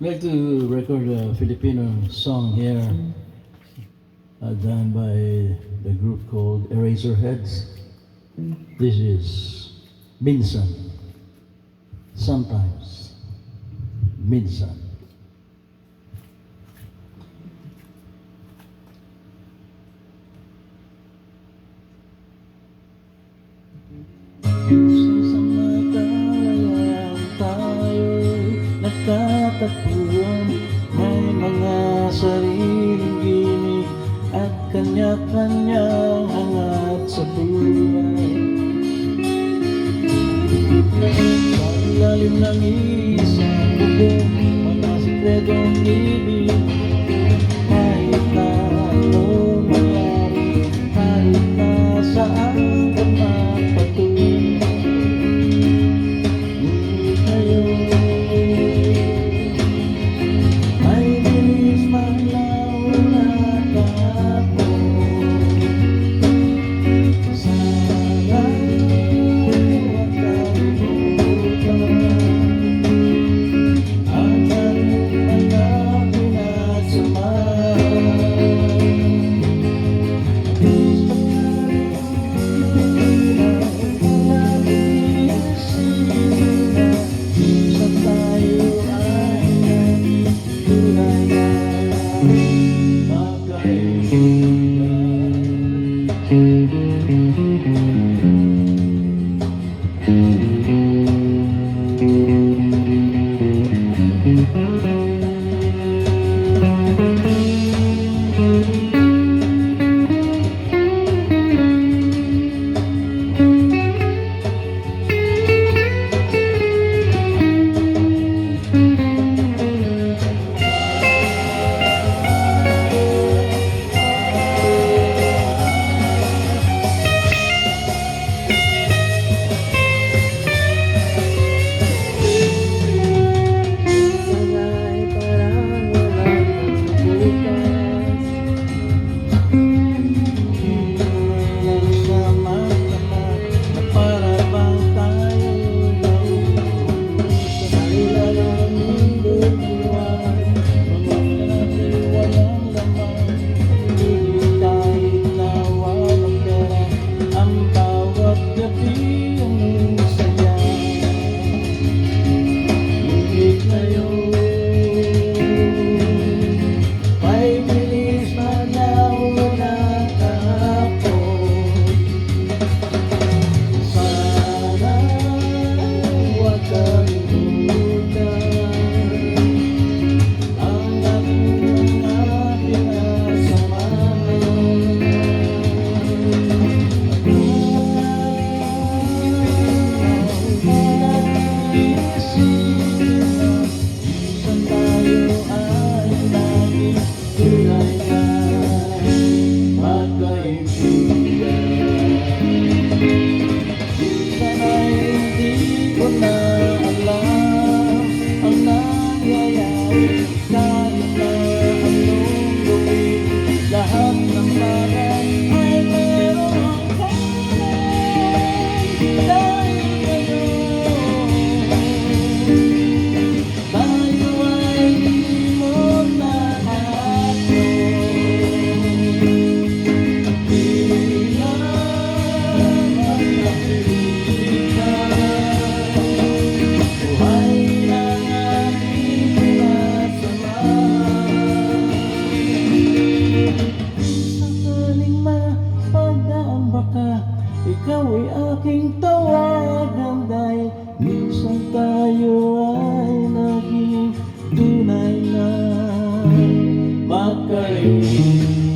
I'd like to record a Filipino song here done by the group called Eraserheads. This is Minsan. Sometimes. Minsan. Sa mata tayo'y nagkatagpuan. May mga sariling gimik at kanya-kanyang hangat sa buhay. Sa ilalim ng isang bubong, mga sikretong ibig. Kahit na anong mangyari, kahit na saan ka magpatungo, ngunit ngayon ay bilis maglaw na kahapon. Sana huwag kalimutan ang ating mga ikaw ay aking tawagan dahil minsan tayo ay naging tunay na magkaibigan.